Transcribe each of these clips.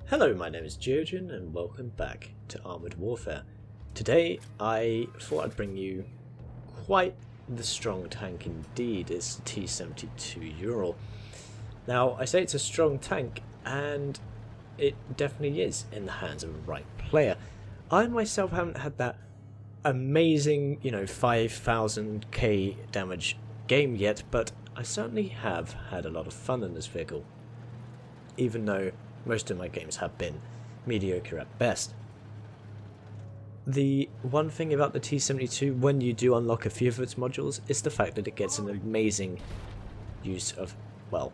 Hello, my name is Geogen and welcome back to Armoured Warfare. Today I thought I'd bring you quite the strong tank indeed. It's the T-72 Ural. Now I say it's a strong tank and it definitely is in the hands of a right player. I myself haven't had that amazing, 5,000k damage game yet, but I certainly have had a lot of fun in this vehicle, even though most of my games have been mediocre at best. The one thing about the T-72 when you do unlock a few of its modules is the fact that it gets an amazing use of, well,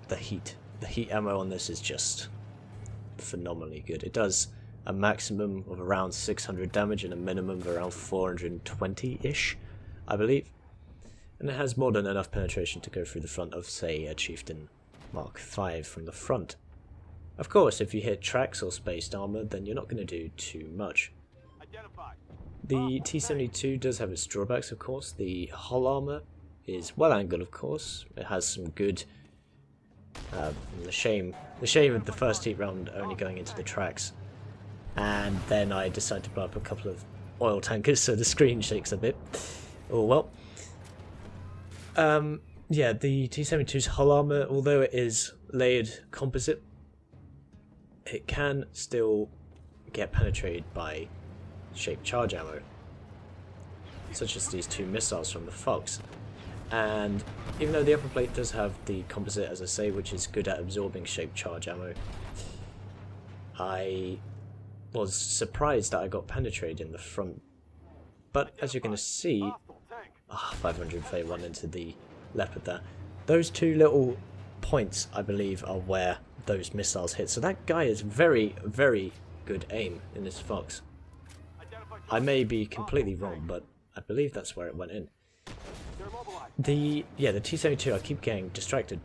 the heat. The heat ammo on this is just phenomenally good. It does a maximum of around 600 damage and a minimum of around 420-ish, I believe. And it has more than enough penetration to go through the front of, say, a Chieftain Mark V from the front. Of course, if you hit tracks or spaced armor, then you're not going to do too much. The T-72 does have its drawbacks, of course. The hull armor is well angled, of course. It has some good... the shame of the first heat round only going into the tracks. And then I decided to blow up a couple of oil tankers, so the screen shakes a bit. Oh well. Yeah, the T-72's hull armor, although it is layered composite, it can still get penetrated by shaped charge ammo, such as these two missiles from the Fox. And even though the upper plate does have the composite, as I say, which is good at absorbing shaped charge ammo, I was surprised that I got penetrated in the front. But as you're going to see, 531 into the Leopard there. Those two little points, I believe, are where those missiles hit. So that guy is very, very good aim in this Fox. I may be completely wrong, but I believe that's where it went in. The T-72, I keep getting distracted,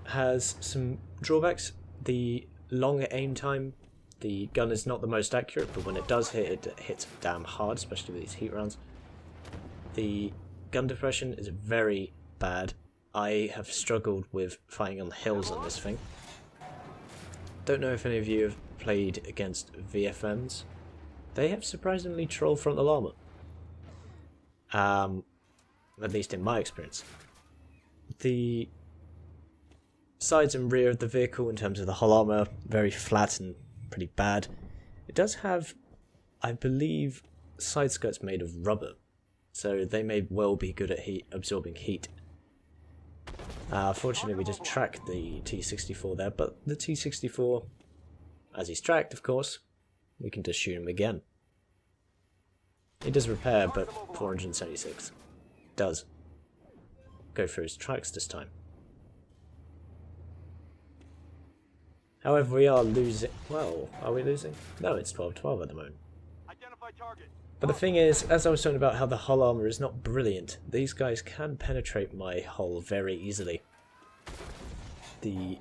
has some drawbacks. The longer aim time, the gun is not the most accurate, but when it does hit, it hits damn hard, especially with these heat rounds. The gun depression is very bad. I have struggled with fighting on the hills on this thing. Don't know if any of you have played against VFMs. They have surprisingly troll frontal armor. At least in my experience. The sides and rear of the vehicle in terms of the hull armor, very flat and pretty bad. It does have, I believe, side skirts made of rubber, so they may well be good at absorbing heat. Fortunately we just tracked the T-64 there, but the T-64, as he's tracked of course, we can just shoot him again. It does repair, but 476 does go through his tracks this time. However, we are losing. Well, are we losing? No, it's 12-12 at the moment. But the thing is, as I was talking about how the hull armor is not brilliant, these guys can penetrate my hull very easily. The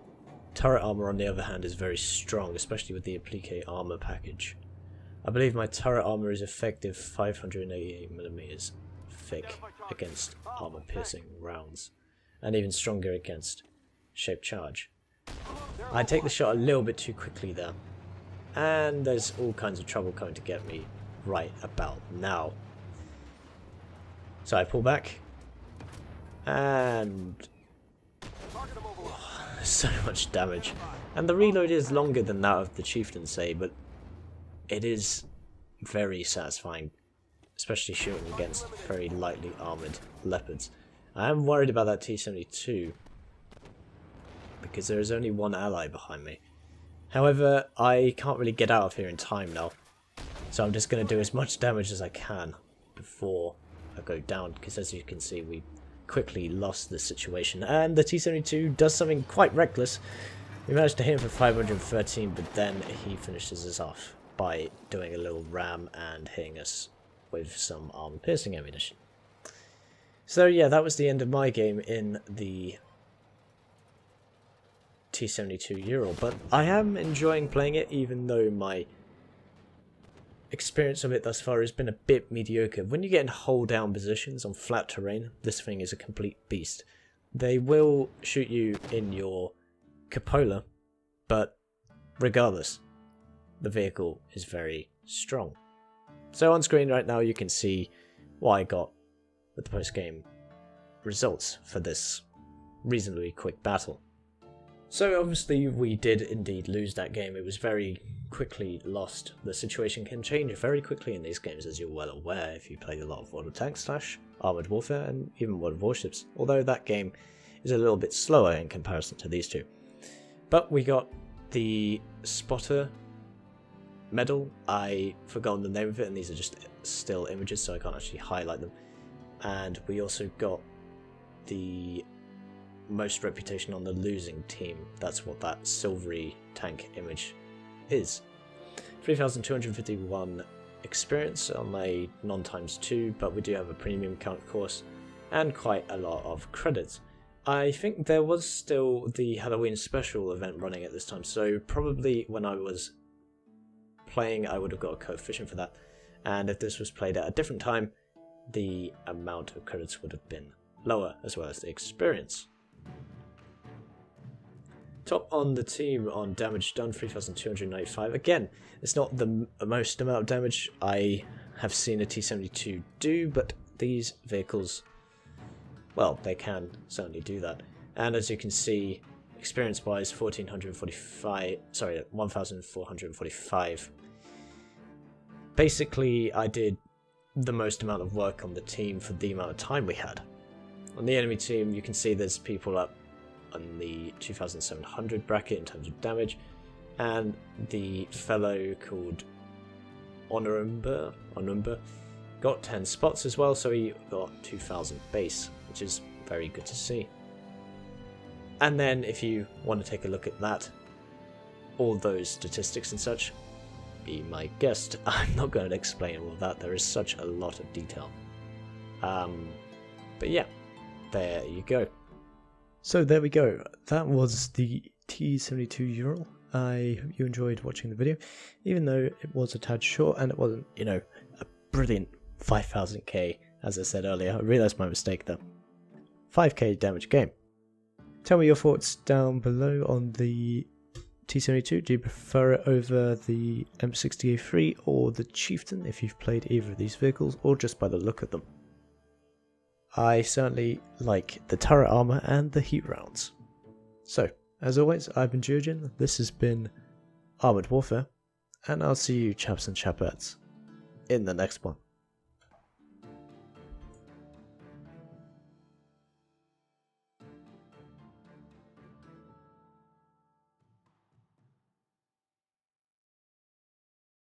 turret armor, on the other hand, is very strong, especially with the applique armor package. I believe my turret armor is effective 588mm thick against armor piercing rounds, and even stronger against shaped charge. I take the shot a little bit too quickly there, and there's all kinds of trouble coming to get me right about now. So I pull back, and so much damage. And the reload is longer than that of the Chieftain, say, but it is very satisfying, especially shooting against very lightly armoured Leopards. I am worried about that T-72, because there is only one ally behind me. However, I can't really get out of here in time now, so I'm just going to do as much damage as I can before I go down, because as you can see we quickly lost the situation, and the T-72 does something quite reckless. We managed to hit him for 513, but then he finishes us off by doing a little ram and hitting us with some armor piercing ammunition. So yeah, that was the end of my game in the T-72 Ural, but I am enjoying playing it, even though my experience of it thus far has been a bit mediocre. When you get in hold down positions on flat terrain, this thing is a complete beast. They will shoot you in your cupola, but regardless, the vehicle is very strong. So on screen right now you can see what I got with the post-game results for this reasonably quick battle. So obviously we did indeed lose that game. It was very quickly lost. The situation can change very quickly in these games, as you're well aware if you play a lot of World of Tanks / Armored Warfare and even World of Warships, although that game is a little bit slower in comparison to these two. But we got the Spotter medal. I forgot the name of it, and these are just still images so I can't actually highlight them. And we also got the most reputation on the losing team. That's what that silvery tank image is. 3,251 experience on a non-times2, but we do have a premium count course and quite a lot of credits. I think there was still the Halloween special event running at this time, so probably when I was playing I would have got a coefficient for that, and if this was played at a different time the amount of credits would have been lower, as well as the experience. Top on the team on damage done, 3,295. Again, it's not the most amount of damage I have seen a T-72 do, but these vehicles, well, they can certainly do that. And as you can see, experience-wise, 1,445. Basically, I did the most amount of work on the team for the amount of time we had. On the enemy team, you can see there's people up on the 2,700 bracket in terms of damage, and the fellow called Onumba got 10 spots as well, so he got 2,000 base, which is very good to see. And then if you want to take a look at that, all those statistics and such, be my guest. I'm not going to explain all of that, there is such a lot of detail. But yeah, there you go. So there we go, that was the T-72 Ural. I hope you enjoyed watching the video, even though it was a tad short and it wasn't, you know, a brilliant 5,000k, as I said earlier. I realised my mistake there. 5k damage game. Tell me your thoughts down below on the T-72. Do you prefer it over the M60A3 or the Chieftain if you've played either of these vehicles, or just by the look of them? I certainly like the turret armor and the heat rounds. So, as always, I've been Geogen, this has been Armored Warfare, and I'll see you chaps and chapettes in the next one.